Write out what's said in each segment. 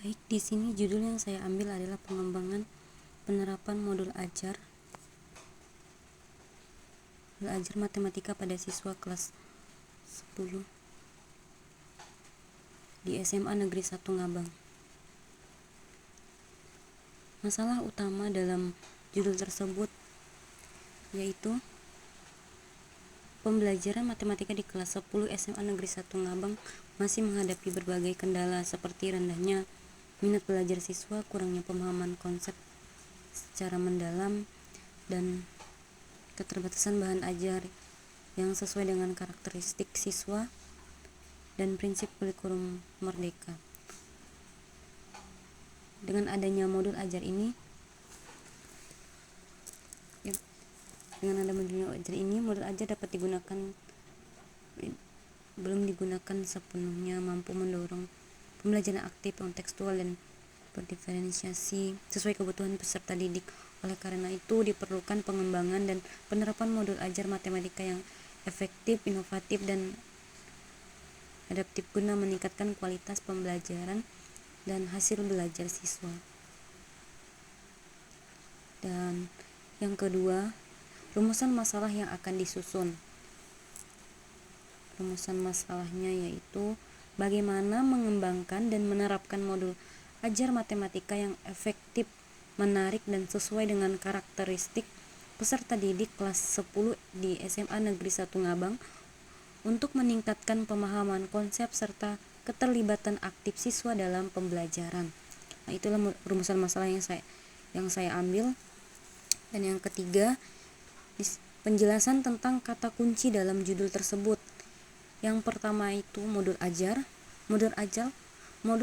Baik, di sini judul yang saya ambil adalah pengembangan penerapan modul ajar matematika pada siswa kelas 10 di SMA Negeri 1 Ngabang. Masalah utama dalam judul tersebut yaitu pembelajaran matematika di kelas 10 SMA Negeri 1 Ngabang masih menghadapi berbagai kendala seperti rendahnya minat belajar siswa, kurangnya pemahaman konsep secara mendalam, dan keterbatasan bahan ajar yang sesuai dengan karakteristik siswa dan prinsip kurikulum merdeka. Dengan adanya modul ajar ini, modul ajar dapat digunakan belum digunakan sepenuhnya mampu mendorong pembelajaran aktif, kontekstual, dan berdiferensiasi sesuai kebutuhan peserta didik. Oleh karena itu, diperlukan pengembangan dan penerapan modul ajar matematika yang efektif, inovatif, dan adaptif guna meningkatkan kualitas pembelajaran dan hasil belajar siswa. Dan yang kedua, rumusan masalah yang akan disusun. Rumusan masalahnya yaitu bagaimana mengembangkan dan menerapkan modul ajar matematika yang efektif, menarik, dan sesuai dengan karakteristik peserta didik kelas 10 di SMA Negeri 1 Ngabang untuk meningkatkan pemahaman konsep serta keterlibatan aktif siswa dalam pembelajaran. Nah, itulah rumusan masalah yang saya ambil. Dan yang ketiga, penjelasan tentang kata kunci dalam judul tersebut. Yang pertama itu modul ajar. Modul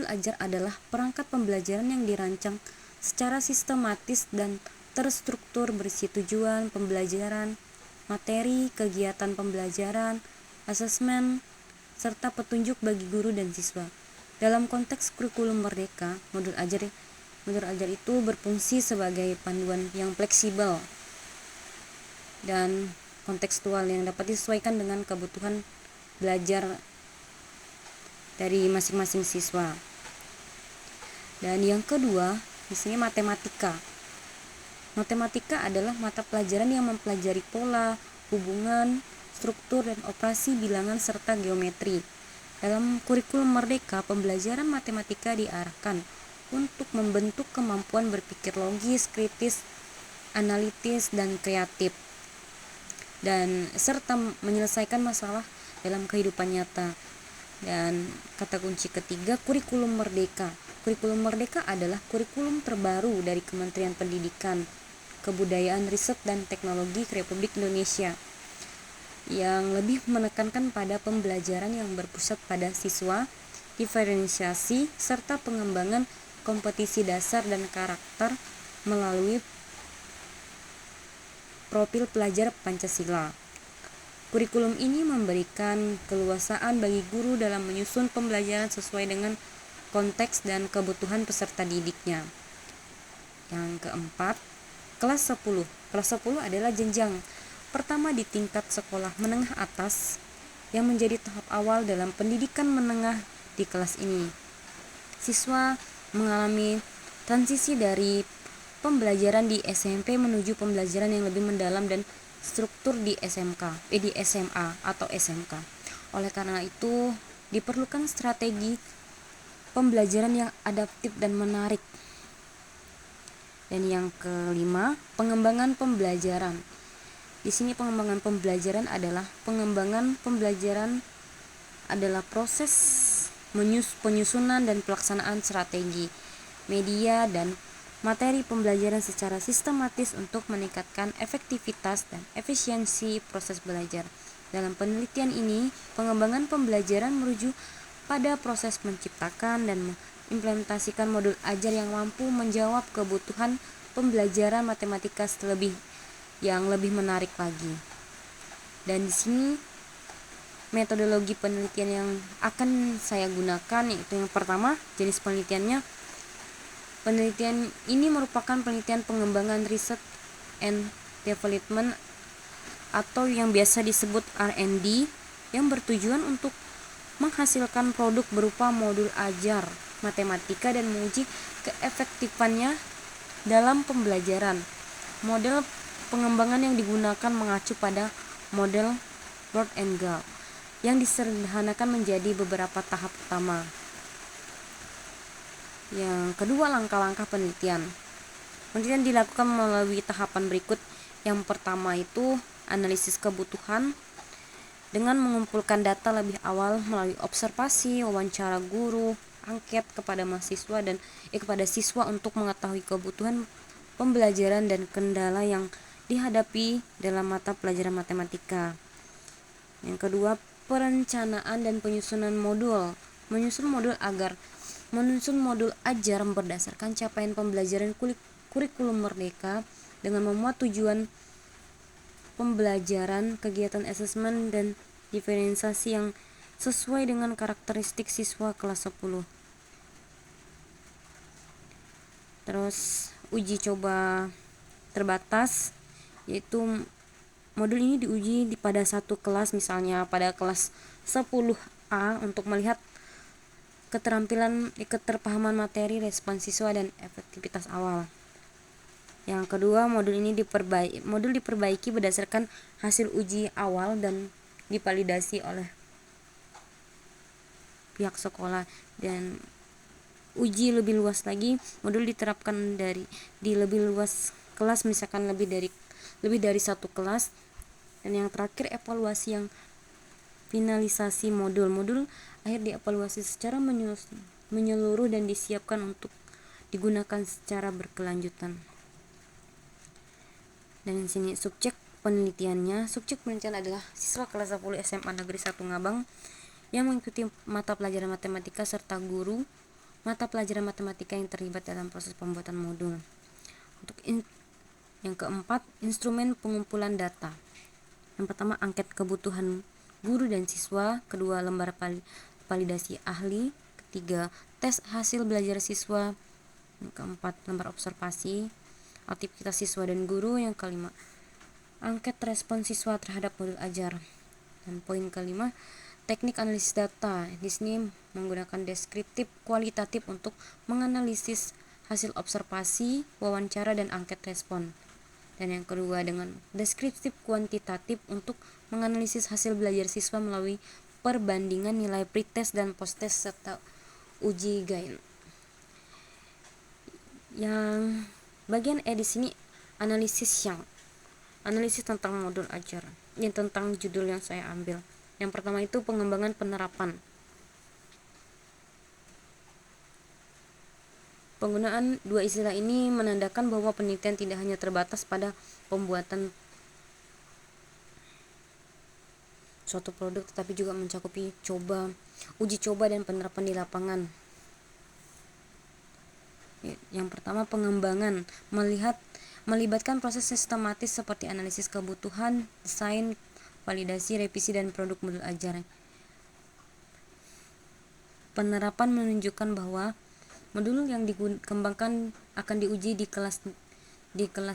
ajar adalah perangkat pembelajaran yang dirancang secara sistematis dan terstruktur, berisi tujuan pembelajaran, materi, kegiatan pembelajaran, asesmen, serta petunjuk bagi guru dan siswa. Dalam konteks kurikulum merdeka, modul ajar itu berfungsi sebagai panduan yang fleksibel dan kontekstual yang dapat disesuaikan dengan kebutuhan belajar dari masing-masing siswa. Dan yang kedua, di sini matematika. Matematika adalah mata pelajaran yang mempelajari pola, hubungan, struktur, dan operasi bilangan serta geometri. Dalam kurikulum merdeka, pembelajaran matematika diarahkan untuk membentuk kemampuan berpikir logis, kritis, analitis, dan kreatif, dan serta menyelesaikan masalah dalam kehidupan nyata. Dan kata kunci ketiga, kurikulum merdeka. Kurikulum merdeka adalah kurikulum terbaru dari Kementerian Pendidikan, Kebudayaan, Riset, dan Teknologi Republik Indonesia yang lebih menekankan pada pembelajaran yang berpusat pada siswa, diferensiasi, serta pengembangan kompetisi dasar dan karakter melalui profil pelajar Pancasila. Kurikulum ini memberikan keleluasaan bagi guru dalam menyusun pembelajaran sesuai dengan konteks dan kebutuhan peserta didiknya. Yang keempat, kelas 10. Kelas 10 adalah jenjang pertama di tingkat sekolah menengah atas yang menjadi tahap awal dalam pendidikan menengah di kelas ini. Siswa mengalami transisi dari pembelajaran di SMP menuju pembelajaran yang lebih mendalam dan struktur di SMA atau SMK. Oleh karena itu, diperlukan strategi pembelajaran yang adaptif dan menarik. Dan yang kelima, pengembangan pembelajaran. Di sini pengembangan pembelajaran adalah proses penyusunan dan pelaksanaan strategi, media, dan materi pembelajaran secara sistematis untuk meningkatkan efektivitas dan efisiensi proses belajar. Dalam penelitian ini, pengembangan pembelajaran merujuk pada proses menciptakan dan mengimplementasikan modul ajar yang mampu menjawab kebutuhan pembelajaran matematika yang lebih menarik lagi. Dan di sini metodologi penelitian yang akan saya gunakan yaitu yang pertama, jenis penelitiannya. Penelitian ini merupakan penelitian pengembangan research and development atau yang biasa disebut R&D yang bertujuan untuk menghasilkan produk berupa modul ajar matematika dan menguji keefektifannya dalam pembelajaran. Model pengembangan yang digunakan mengacu pada model Board and Gall yang disederhanakan menjadi beberapa tahap utama. Yang kedua, langkah-langkah penelitian. Penelitian dilakukan melalui tahapan berikut. Yang pertama itu analisis kebutuhan dengan mengumpulkan data lebih awal melalui observasi, wawancara guru, angket kepada mahasiswa dan kepada siswa untuk mengetahui kebutuhan pembelajaran dan kendala yang dihadapi dalam mata pelajaran matematika. Yang kedua, perencanaan dan penyusunan modul. Menyusun modul ajar berdasarkan capaian pembelajaran kurikulum merdeka dengan memuat tujuan pembelajaran, kegiatan asesmen dan diferensiasi yang sesuai dengan karakteristik siswa kelas 10. Terus uji coba terbatas, yaitu modul ini diuji pada satu kelas, misalnya pada kelas 10A untuk melihat keterpahaman materi, respons siswa dan efektivitas awal. Yang kedua, modul diperbaiki berdasarkan hasil uji awal dan divalidasi oleh pihak sekolah. Dan uji lebih luas lagi, modul diterapkan di lebih luas kelas, misalkan lebih dari satu kelas. Dan yang terakhir, evaluasi yang finalisasi modul akhir dievaluasi secara menyeluruh dan disiapkan untuk digunakan secara berkelanjutan. Dan di sini subjek penelitiannya. Subjek penelitian adalah siswa kelas 10 SMA Negeri 1 Ngabang yang mengikuti mata pelajaran matematika serta guru mata pelajaran matematika yang terlibat dalam proses pembuatan modul. Yang keempat, instrumen pengumpulan data. Yang pertama, angket kebutuhan guru dan siswa. Kedua, lembar validasi ahli. Ketiga, tes hasil belajar siswa. Yang keempat, lembar observasi aktivitas siswa dan guru. Yang kelima, angket respons siswa terhadap modul ajar. Dan poin kelima, teknik analisis data. Di sini menggunakan deskriptif kualitatif untuk menganalisis hasil observasi, wawancara dan angket respon. Dan yang kedua, dengan deskriptif kuantitatif untuk menganalisis hasil belajar siswa melalui perbandingan nilai pretest dan posttest serta uji gain. Yang bagian E di sini analisis tentang modul ajar. Ini tentang judul yang saya ambil. Yang pertama itu pengembangan penerapan. Penggunaan dua istilah ini menandakan bahwa penelitian tidak hanya terbatas pada pembuatan suatu produk, tetapi juga mencakupi uji coba dan penerapan di lapangan. Yang pertama, pengembangan melibatkan proses sistematis seperti analisis kebutuhan, desain, validasi, revisi dan produk modul ajar. Penerapan menunjukkan bahwa modul yang dikembangkan akan diuji di kelas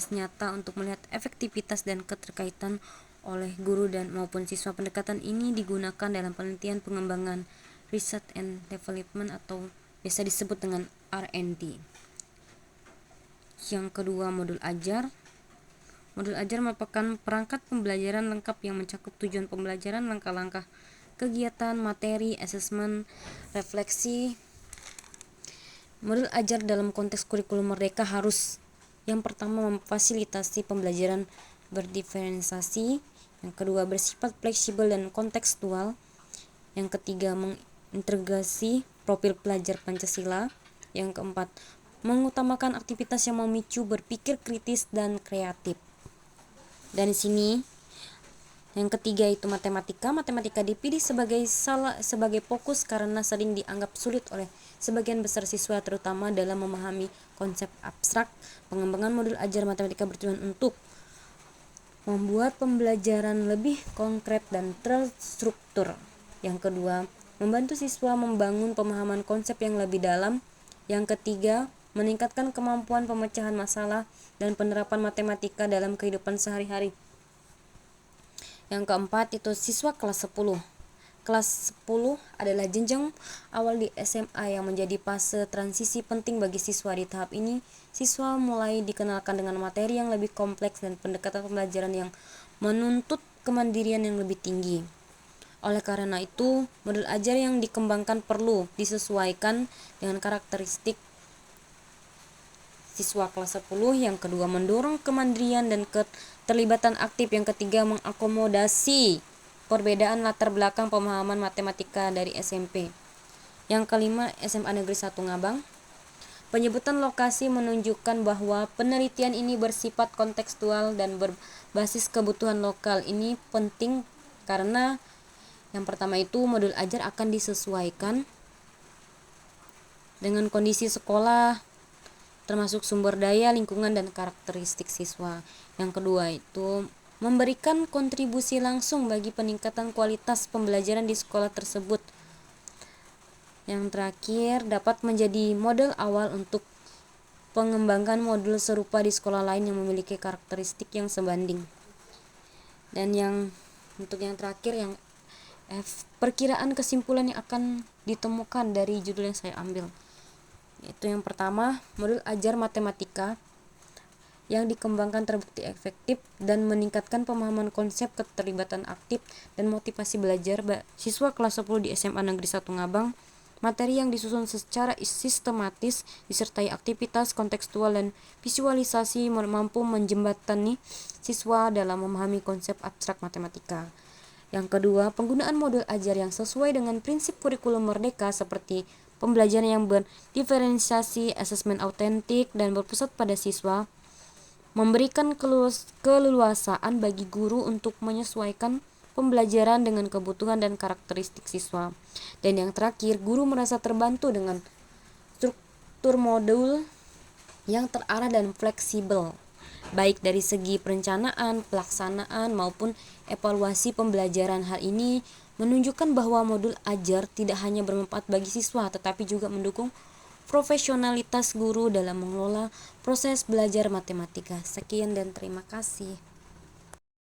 nyata untuk melihat efektivitas dan keterkaitan oleh guru dan maupun siswa. Pendekatan ini digunakan dalam penelitian pengembangan research and development atau biasa disebut dengan R&D. Yang kedua, modul ajar. Modul ajar merupakan perangkat pembelajaran lengkap yang mencakup tujuan pembelajaran, langkah-langkah kegiatan, materi, asesmen, refleksi. Modul ajar dalam konteks kurikulum merdeka harus yang pertama memfasilitasi pembelajaran berdiferensiasi, yang kedua bersifat fleksibel dan kontekstual, yang ketiga mengintegrasi profil pelajar Pancasila, yang keempat mengutamakan aktivitas yang memicu berpikir kritis dan kreatif. Dan di sini yang ketiga itu matematika. Matematika dipilih sebagai fokus karena sering dianggap sulit oleh sebagian besar siswa, terutama dalam memahami konsep abstrak. Pengembangan modul ajar matematika bertujuan untuk membuat pembelajaran lebih konkret dan terstruktur. Yang kedua, membantu siswa membangun pemahaman konsep yang lebih dalam. Yang ketiga, meningkatkan kemampuan pemecahan masalah dan penerapan matematika dalam kehidupan sehari-hari. Yang keempat itu siswa kelas 10 kelas 10 adalah jenjang awal di SMA yang menjadi fase transisi penting bagi siswa. Di tahap ini, siswa mulai dikenalkan dengan materi yang lebih kompleks dan pendekatan pembelajaran yang menuntut kemandirian yang lebih tinggi. Oleh karena itu, modul ajar yang dikembangkan perlu disesuaikan dengan karakteristik siswa kelas 10. Yang kedua, mendorong kemandirian dan keterlibatan aktif. Yang ketiga, mengakomodasi perbedaan latar belakang pemahaman matematika dari SMP. Yang kelima, SMA Negeri 1 Ngabang. Penyebutan lokasi menunjukkan bahwa penelitian ini bersifat kontekstual dan berbasis kebutuhan lokal. Ini penting karena yang pertama itu modul ajar akan disesuaikan dengan kondisi sekolah, termasuk sumber daya, lingkungan, dan karakteristik siswa. Yang kedua itu memberikan kontribusi langsung bagi peningkatan kualitas pembelajaran di sekolah tersebut. Yang terakhir, dapat menjadi model awal untuk pengembangan modul serupa di sekolah lain yang memiliki karakteristik yang sebanding. Dan untuk yang terakhir, yang F, perkiraan kesimpulan yang akan ditemukan dari judul yang saya ambil. Itu yang pertama, modul ajar matematika yang dikembangkan terbukti efektif dan meningkatkan pemahaman konsep, keterlibatan aktif, dan motivasi belajar siswa kelas 10 di SMA Negeri 1 Ngabang. Materi yang disusun secara sistematis disertai aktivitas kontekstual dan visualisasi mampu menjembatani siswa dalam memahami konsep abstrak matematika. Yang kedua, penggunaan modul ajar yang sesuai dengan prinsip kurikulum merdeka seperti pembelajaran yang berdiferensiasi, asesmen autentik, dan berpusat pada siswa, memberikan keleluasaan bagi guru untuk menyesuaikan pembelajaran dengan kebutuhan dan karakteristik siswa. Dan yang terakhir, guru merasa terbantu dengan struktur modul yang terarah dan fleksibel, baik dari segi perencanaan, pelaksanaan, maupun evaluasi pembelajaran. Hal ini menunjukkan bahwa modul ajar tidak hanya bermanfaat bagi siswa, tetapi juga mendukung profesionalitas guru dalam mengelola proses belajar matematika. Sekian dan terima kasih.